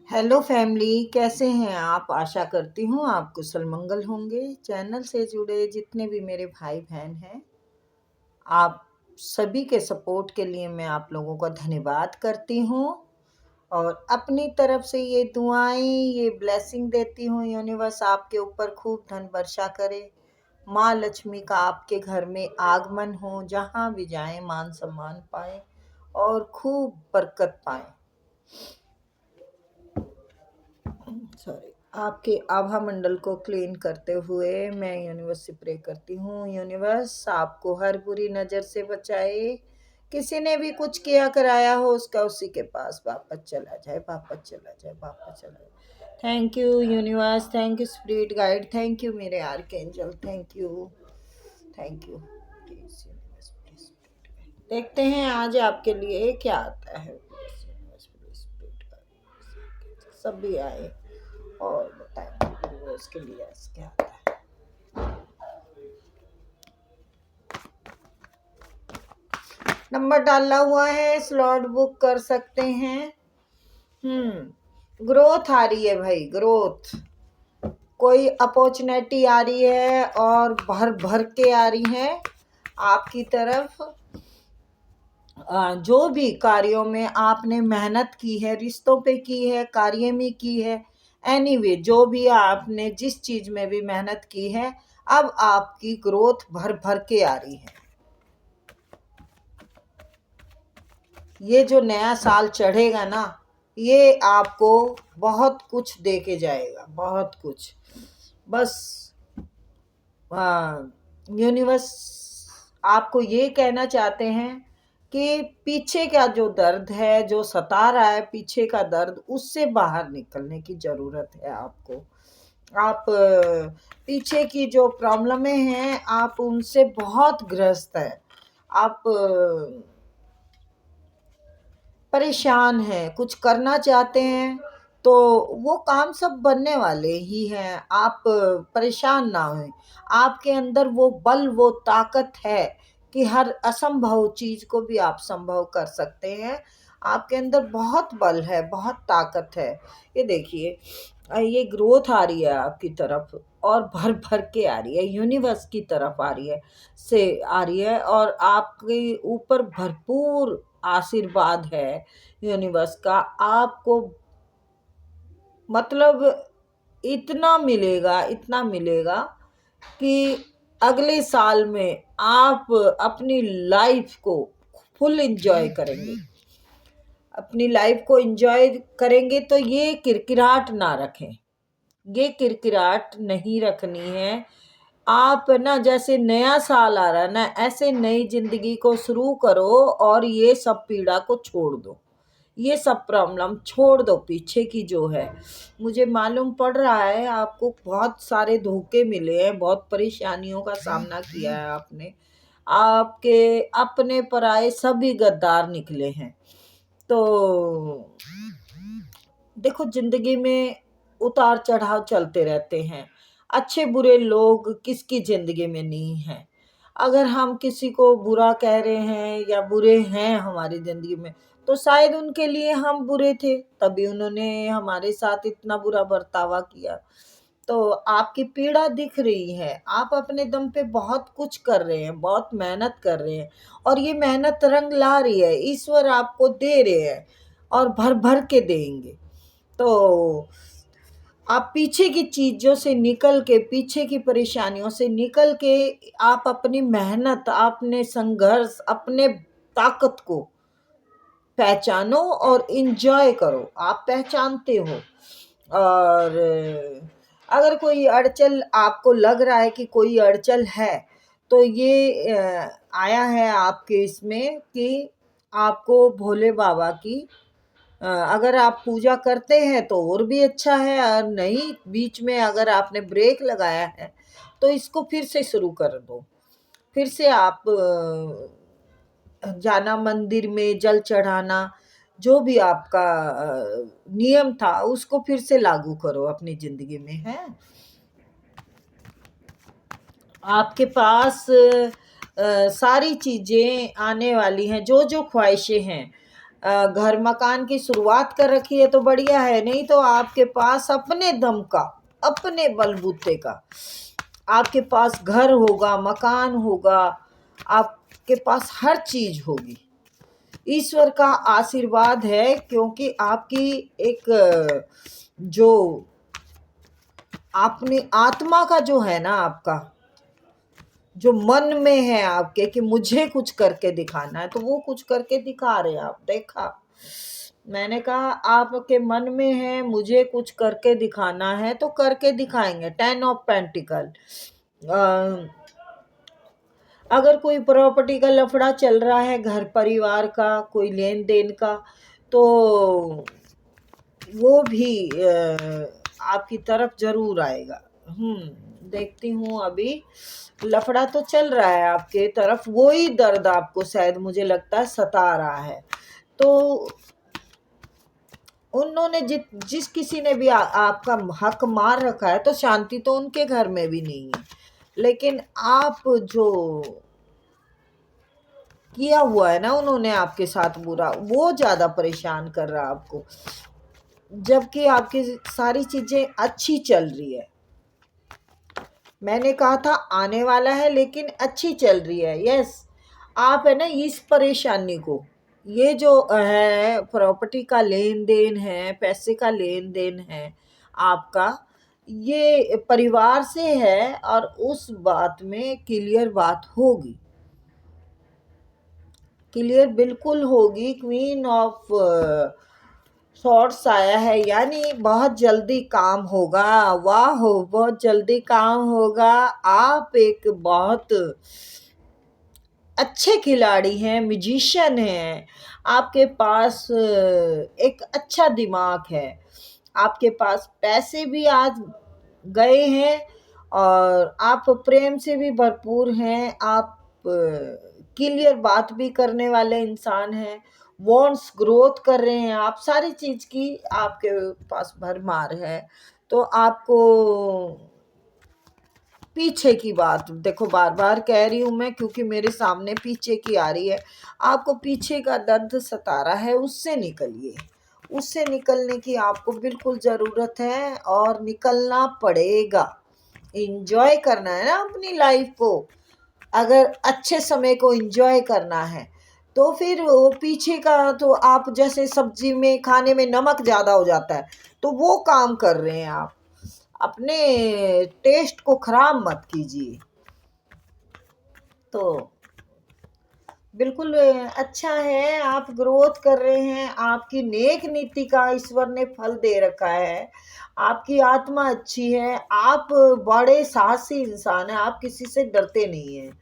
Hello family, कैसे हैं आप। आशा करती हूँ आप कुशल मंगल होंगे। चैनल से जुड़े जितने भी मेरे भाई बहन हैं, आप सभी के सपोर्ट के लिए मैं आप लोगों का धन्यवाद करती हूँ। और अपनी तरफ से ये दुआएं, ये ब्लेसिंग देती हूँ, यूनिवर्स आपके ऊपर खूब धन वर्षा करे। माँ लक्ष्मी का आपके घर में आगमन हो, जहाँ भी जाएं मान सम्मान पाए और खूब बरकत पाएं। सॉरी, आपके आभा मंडल को क्लीन करते हुए मैं यूनिवर्स से प्रे करती हूँ। यूनिवर्स आपको हर बुरी नज़र से बचाए। किसी ने भी कुछ किया कराया हो, उसका उसी के पास वापस चला जाए, वापस चला जाए, वापस चला जाए। Thank you universe, thank you spirit guide, thank you मेरे archangel, thank you, thank you. Please universe, please देखते हैं आज आपके लिए क्या आता है। सब भी आए और बताएं उसके लिए क्या आता है। नंबर डाला हुआ है, स्लॉट बुक कर सकते हैं। ग्रोथ आ रही है भाई, ग्रोथ। कोई अपॉर्चुनिटी आ रही है और भर भर के आ रही है आपकी तरफ। जो भी कार्यों में आपने मेहनत की है, रिश्तों पे की है, कार्य में की है, एनीवे जो भी आपने जिस चीज में भी मेहनत की है, अब आपकी ग्रोथ भर भर के आ रही है। ये जो नया साल चढ़ेगा ना, ये आपको बहुत कुछ दे के जाएगा, बहुत कुछ। बस यूनिवर्स आपको ये कहना चाहते हैं कि पीछे का जो दर्द है, जो सता रहा है, पीछे का दर्द, उससे बाहर निकलने की ज़रूरत है आपको। आप पीछे की जो प्रॉब्लमें हैं, आप उनसे बहुत ग्रस्त है। आप परेशान हैं, कुछ करना चाहते हैं तो वो काम सब बनने वाले ही हैं। आप परेशान ना हों। आपके अंदर वो बल, वो ताकत है कि हर असंभव चीज को भी आप संभव कर सकते हैं। आपके अंदर बहुत बल है, बहुत ताकत है। ये देखिए, ये ग्रोथ आ रही है आपकी तरफ और भर भर के आ रही है, यूनिवर्स की तरफ आ रही है, से आ रही है। और आपके ऊपर भरपूर आशीर्वाद है यूनिवर्स का। आपको मतलब इतना मिलेगा, इतना मिलेगा कि अगले साल में आप अपनी लाइफ को फुल एंजॉय करेंगे। अपनी लाइफ को एंजॉय करेंगे तो ये किरकिराहट ना रखें, ये किरकिराहट नहीं रखनी है। आप ना, जैसे नया साल आ रहा है ना, ऐसे नई जिंदगी को शुरू करो और ये सब पीड़ा को छोड़ दो, ये सब प्रॉब्लम छोड़ दो पीछे की जो है। मुझे मालूम पड़ रहा है आपको बहुत सारे धोखे मिले हैं, बहुत परेशानियों का सामना किया है आपने। आपके अपने पराये सभी गद्दार निकले हैं। तो देखो, जिंदगी में उतार चढ़ाव चलते रहते हैं। अच्छे बुरे लोग किसकी जिंदगी में नहीं है। अगर हम किसी को बुरा कह रहे हैं या बुरे हैं हमारी जिंदगी में, तो शायद उनके लिए हम बुरे थे, तभी उन्होंने हमारे साथ इतना बुरा बर्तावा किया। तो आपकी पीड़ा दिख रही है, आप अपने दम पे बहुत कुछ कर रहे हैं, बहुत मेहनत कर रहे हैं और ये मेहनत रंग ला रही है। ईश्वर आपको दे रहे हैं और भर भर के देंगे। तो आप पीछे की चीज़ों से निकल के, पीछे की परेशानियों से निकल के, आप अपनी मेहनत, अपने संघर्ष, अपने ताकत को पहचानो और इंजॉय करो। आप पहचानते हो। और अगर कोई अड़चन आपको लग रहा है कि कोई अड़चन है, तो ये आया है आपके इसमें कि आपको भोले बाबा की अगर आप पूजा करते हैं तो और भी अच्छा है, और नहीं बीच में अगर आपने ब्रेक लगाया है तो इसको फिर से शुरू कर दो। फिर से आप जाना मंदिर में, जल चढ़ाना, जो भी आपका नियम था उसको फिर से लागू करो अपनी जिंदगी में। है आपके पास सारी चीजें आने वाली हैं, जो जो ख्वाहिशें हैं घर मकान की शुरुआत कर रखी है तो बढ़िया है, नहीं तो आपके पास अपने दम का, अपने बलबूते का आपके पास घर होगा, मकान होगा, आपके पास हर चीज होगी। ईश्वर का आशीर्वाद है, क्योंकि आपकी एक जो अपनी आत्मा का जो है ना, आपका जो मन में है आपके कि मुझे कुछ करके दिखाना है, तो वो कुछ करके दिखा रहे हैं आप। देखा, मैंने कहा आपके मन में है मुझे कुछ करके दिखाना है, तो करके दिखाएंगे। 10 ऑफ पेंटिकल। अगर कोई प्रॉपर्टी का लफड़ा चल रहा है, घर परिवार का कोई लेन देन का, तो वो भी आपकी तरफ जरूर आएगा। देखती हूँ, अभी लफड़ा तो चल रहा है आपके तरफ, वो ही दर्द आपको शायद मुझे लगता है सता रहा है। तो उन्होंने जिस किसी ने भी आपका हक मार रखा है, तो शांति तो उनके घर में भी नहीं है, लेकिन आप जो किया हुआ है ना उन्होंने आपके साथ बुरा, वो ज्यादा परेशान कर रहा है आपको, जबकि आपकी सारी चीजें अच्छी चल रही है। मैंने कहा था आने वाला है, लेकिन अच्छी चल रही है। यस, आप है ना इस परेशानी को, ये जो है प्रॉपर्टी का लेन देन है, पैसे का लेन देन है आपका, ये परिवार से है, और उस बात में क्लियर बात होगी, क्लियर बिल्कुल होगी। क्वीन ऑफ शॉर्ट्स आया है, यानी बहुत जल्दी काम होगा। वाह हो, बहुत जल्दी काम होगा। आप एक बहुत अच्छे खिलाड़ी हैं, म्यूजिशियन हैं, आपके पास एक अच्छा दिमाग है, आपके पास पैसे भी आज गए हैं, और आप प्रेम से भी भरपूर हैं। आप क्लियर बात भी करने वाले इंसान हैं, वॉन्ट्स ग्रोथ कर रहे हैं आप, सारी चीज की आपके पास भरमार है। तो आपको पीछे की बात देखो, बार बार कह रही हूं मैं, क्योंकि मेरे सामने पीछे की आ रही है। आपको पीछे का दर्द सता रहा है, उससे निकलिए, उससे निकलने की आपको बिल्कुल जरूरत है, और निकलना पड़ेगा। इंजॉय करना है ना अपनी लाइफ को, अगर अच्छे समय को इंजॉय करना है, तो फिर वो पीछे का, तो आप जैसे सब्जी में खाने में नमक ज्यादा हो जाता है, तो वो काम कर रहे हैं आप। अपने टेस्ट को खराब मत कीजिए। तो बिल्कुल अच्छा है, आप ग्रोथ कर रहे हैं, आपकी नेक नीति का ईश्वर ने फल दे रखा है, आपकी आत्मा अच्छी है, आप बड़े साहसी इंसान हैं, आप किसी से डरते नहीं हैं।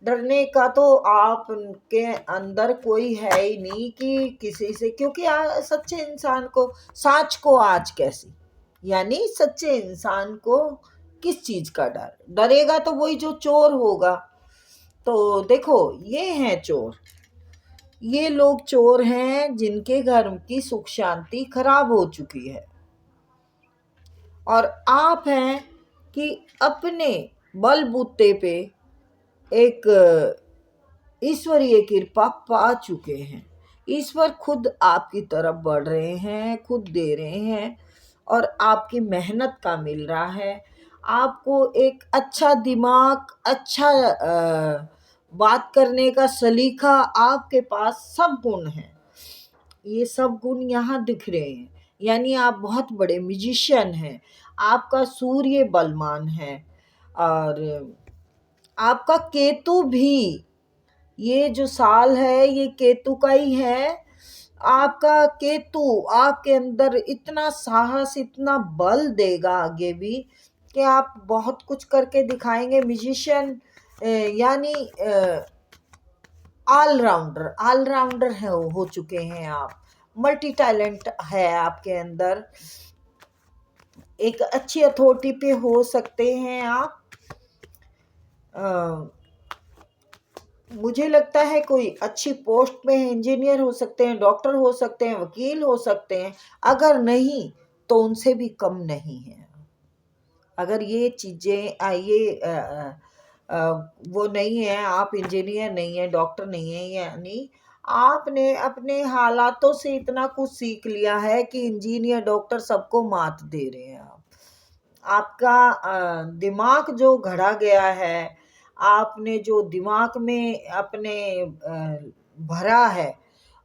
डरने का तो आपके अंदर कोई है ही नहीं कि किसी से, क्योंकि सच्चे इंसान को साच को आज कैसी, यानी सच्चे इंसान को किस चीज का डर, डरेगा तो वही जो चोर होगा। तो देखो, ये हैं चोर, ये लोग चोर हैं जिनके घर की सुख शांति खराब हो चुकी है, और आप हैं कि अपने बलबूते पे एक ईश्वरीय कृपा पा चुके हैं। ईश्वर खुद आपकी तरफ बढ़ रहे हैं, खुद दे रहे हैं, और आपकी मेहनत का मिल रहा है। आपको एक अच्छा दिमाग, अच्छा बात करने का सलीका, आपके पास सब गुण हैं, ये सब गुण यहाँ दिख रहे हैं। यानी आप बहुत बड़े म्यूजिशियन हैं, आपका सूर्य बलवान है, और आपका केतु भी, ये जो साल है ये केतु का ही है। आपका केतु आपके अंदर इतना साहस, इतना बल देगा आगे भी, कि आप बहुत कुछ करके दिखाएंगे। म्यूजिशियन यानी ऑलराउंडर, ऑलराउंडर है, हो चुके हैं आप, मल्टी टैलेंट है आपके अंदर, एक अच्छी अथॉरिटी पे हो सकते हैं आप। मुझे लगता है कोई अच्छी पोस्ट पे है, इंजीनियर हो सकते हैं, डॉक्टर हो सकते हैं, वकील हो सकते हैं, अगर नहीं तो उनसे भी कम नहीं है। अगर ये चीज़ें वो नहीं है, आप इंजीनियर नहीं है, डॉक्टर नहीं है, यानी आपने अपने हालातों से इतना कुछ सीख लिया है कि इंजीनियर डॉक्टर सबको मात दे रहे हैं आप। आपका दिमाग जो गढ़ा गया है, आपने जो दिमाग में अपने भरा है,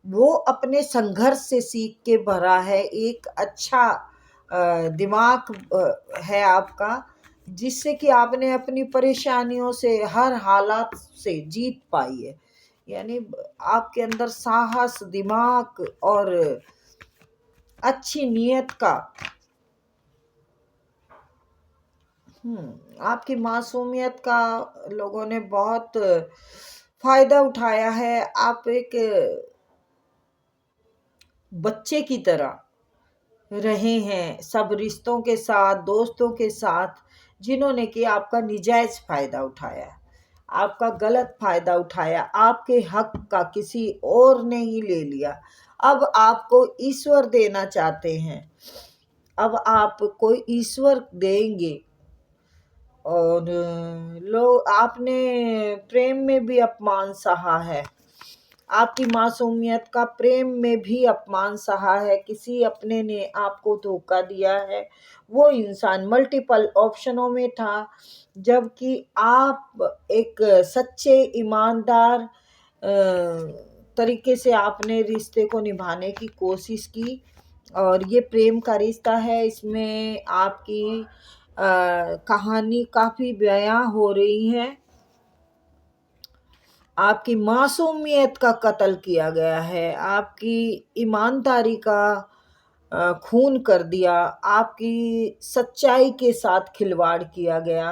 वो अपने संघर्ष से सीख के भरा है। एक अच्छा दिमाग है आपका, जिससे कि आपने अपनी परेशानियों से, हर हालात से जीत पाई है। यानी आपके अंदर साहस, दिमाग और अच्छी नीयत का आपकी मासूमियत का लोगों ने बहुत फायदा उठाया है। आप एक बच्चे की तरह रहे हैं सब रिश्तों के साथ, दोस्तों के साथ, जिन्होंने कि आपका निजायज फायदा उठाया, आपका गलत फायदा उठाया, आपके हक का किसी और ने ही ले लिया। अब आपको ईश्वर देना चाहते हैं, अब आपको ईश्वर देंगे। और लोग, आपने प्रेम में भी अपमान सहा है, आपकी मासूमियत का प्रेम में भी अपमान सहा है। किसी अपने ने आपको धोखा दिया है, वो इंसान मल्टीपल ऑप्शनों में था, जबकि आप एक सच्चे ईमानदार तरीके से आपने रिश्ते को निभाने की कोशिश की। और ये प्रेम का रिश्ता है, इसमें आपकी कहानी काफ़ी बयां हो रही है। आपकी मासूमियत का कत्ल किया गया है, आपकी ईमानदारी का खून कर दिया, आपकी सच्चाई के साथ खिलवाड़ किया गया,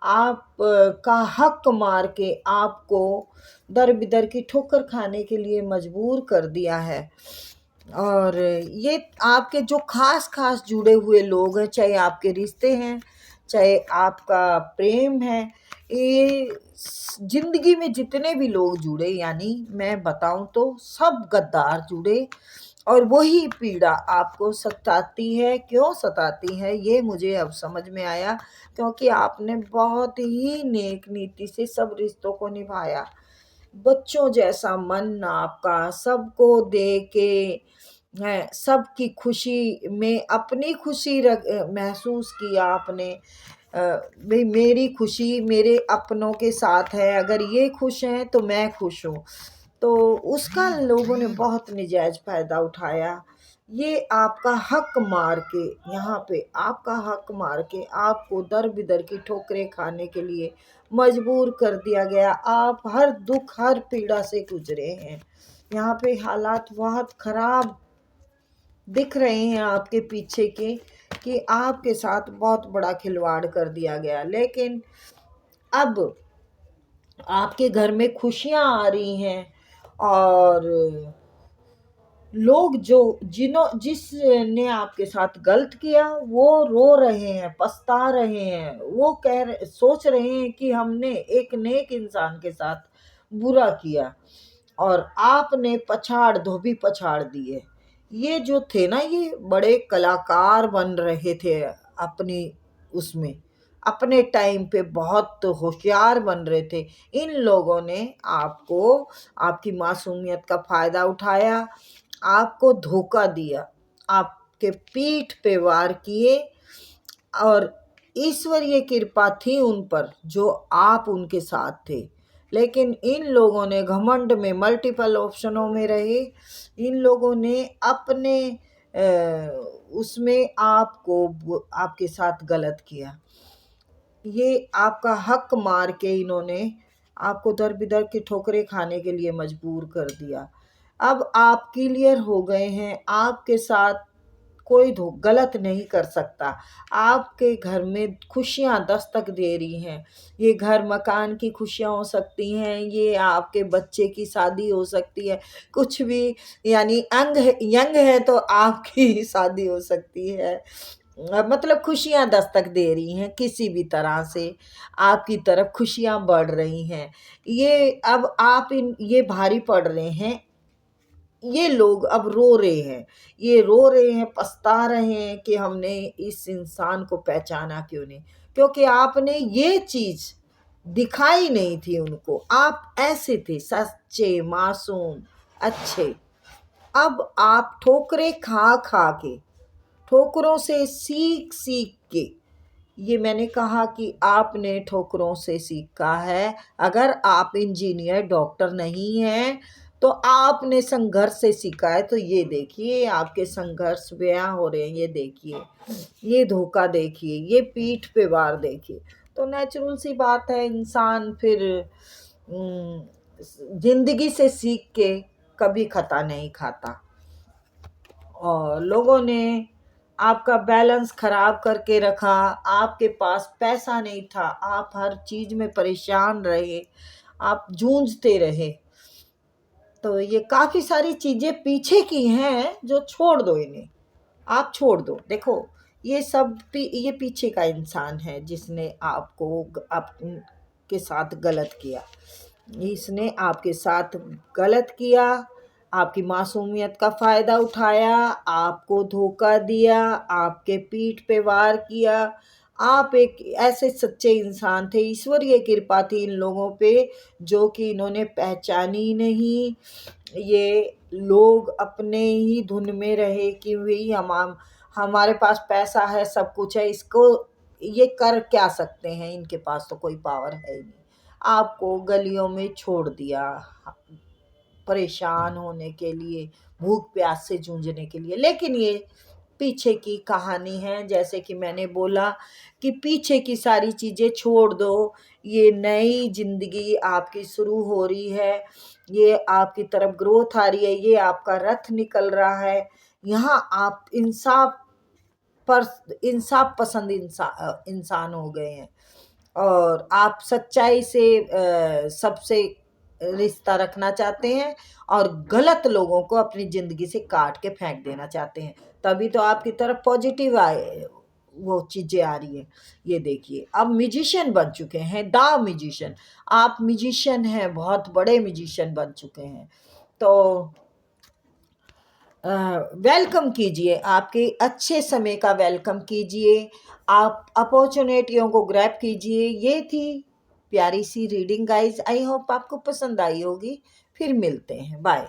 आप का हक मार के आपको दर बिदर की ठोकर खाने के लिए मजबूर कर दिया है। और ये आपके जो खास खास जुड़े हुए लोग हैं, चाहे आपके रिश्ते हैं, चाहे आपका प्रेम है, ये जिंदगी में जितने भी लोग जुड़े, यानी मैं बताऊं तो सब गद्दार जुड़े। और वही पीड़ा आपको सताती है। क्यों सताती है ये मुझे अब समझ में आया, क्योंकि आपने बहुत ही नेक नीति से सब रिश्तों को निभाया। बच्चों जैसा मन आपका, सबको दे के है, सबकी खुशी में अपनी खुशी महसूस किया आपने। भाई मेरी खुशी मेरे अपनों के साथ है, अगर ये खुश हैं तो मैं खुश हूँ। तो उसका लोगों ने बहुत निजायज फायदा उठाया। ये आपका हक मार के, यहाँ पे आपका हक मार के आपको दर बिदर की ठोकरें खाने के लिए मजबूर कर दिया गया। आप हर दुख, हर पीड़ा से गुजरे हैं। यहाँ पे हालात बहुत खराब दिख रहे हैं आपके पीछे के, कि आपके साथ बहुत बड़ा खिलवाड़ कर दिया गया। लेकिन अब आपके घर में खुशियां आ रही हैं, और लोग जिसने आपके साथ गलत किया वो रो रहे हैं, पछता रहे हैं, वो सोच रहे हैं कि हमने एक नेक इंसान के साथ बुरा किया और आपने धोबी पछाड़ दिए। ये जो थे ना, ये बड़े कलाकार बन रहे थे अपनी उसमें, अपने टाइम पे बहुत होशियार बन रहे थे। इन लोगों ने आपको, आपकी मासूमियत का फायदा उठाया, आपको धोखा दिया, आपके पीठ पे वार किए। और ईश्वरीय कृपा थी उन पर जो आप उनके साथ थे। लेकिन इन लोगों ने घमंड में, मल्टीपल ऑप्शनों में रहे। इन लोगों ने अपने उसमें आपके साथ गलत किया। ये आपका हक मार के इन्होंने आपको दर बिदर की ठोकरें खाने के लिए मजबूर कर दिया। अब आप क्लियर हो गए हैं, आपके साथ कोई गलत नहीं कर सकता। आपके घर में खुशियां दस्तक दे रही हैं। ये घर मकान की खुशियां हो सकती हैं, ये आपके बच्चे की शादी हो सकती है, कुछ भी, यानी यंग है तो आपकी शादी हो सकती है। मतलब खुशियां दस्तक दे रही हैं, किसी भी तरह से आपकी तरफ खुशियां बढ़ रही हैं। ये अब आप ये भारी पड़ रहे हैं। ये लोग अब रो रहे हैं, ये रो रहे हैं, पछता रहे हैं कि हमने इस इंसान को पहचाना क्यों नहीं, क्योंकि आपने ये चीज दिखाई नहीं थी उनको। आप ऐसे थे, सच्चे, मासूम, अच्छे। अब आप ठोकरें खा खा के, ठोकरों से सीख सीख के, ये मैंने कहा कि आपने ठोकरों से सीखा है। अगर आप इंजीनियर डॉक्टर नहीं हैं तो आपने संघर्ष से सीखा है। तो ये देखिए आपके संघर्ष बयां हो रहे हैं, ये देखिए, ये धोखा देखिए, ये पीठ पे वार देखिए। तो नेचुरल सी बात है, इंसान फिर जिंदगी से सीख के कभी खता नहीं खाता। और लोगों ने आपका बैलेंस खराब करके रखा, आपके पास पैसा नहीं था, आप हर चीज में परेशान रहे, आप जूझते रहे। तो ये काफी सारी चीजें पीछे की हैं जो छोड़ दो, इन्हें आप छोड़ दो। देखो ये सब ये पीछे का इंसान है जिसने आपको आपके साथ गलत किया, इसने आपके साथ गलत किया, आपकी मासूमियत का फ़ायदा उठाया, आपको धोखा दिया, आपके पीठ पे वार किया। आप एक ऐसे सच्चे इंसान थे, ईश्वरीय कृपा थी इन लोगों पे जो कि इन्होंने पहचानी नहीं। ये लोग अपने ही धुन में रहे कि वही हमारे पास पैसा है, सब कुछ है, इसको ये कर क्या सकते हैं, इनके पास तो कोई पावर है ही नहीं। आपको गलियों में छोड़ दिया परेशान होने के लिए, भूख प्यास से जूझने के लिए। लेकिन ये पीछे की कहानी है, जैसे कि मैंने बोला कि पीछे की सारी चीज़ें छोड़ दो, ये नई जिंदगी आपकी शुरू हो रही है, ये आपकी तरफ ग्रोथ आ रही है, ये आपका रथ निकल रहा है। यहाँ आप इंसाफ पसंद इंसान हो गए हैं और आप सच्चाई से सबसे रिश्ता रखना चाहते हैं और गलत लोगों को अपनी ज़िंदगी से काट के फेंक देना चाहते हैं। तभी तो आपकी तरफ पॉजिटिव आए वो चीज़ें आ रही है। ये देखिए अब म्यूजिशियन बन चुके हैं, द म्यूजिशियन। आप म्यूजिशियन हैं, बहुत बड़े म्यूजिशियन बन चुके हैं। तो वेलकम कीजिए, आपके अच्छे समय का वेलकम कीजिए, आप अपॉर्चुनिटियों को ग्रैब कीजिए। ये थी प्यारी सी रीडिंग गाइज, आई होप आपको पसंद आई होगी। फिर मिलते हैं, बाय।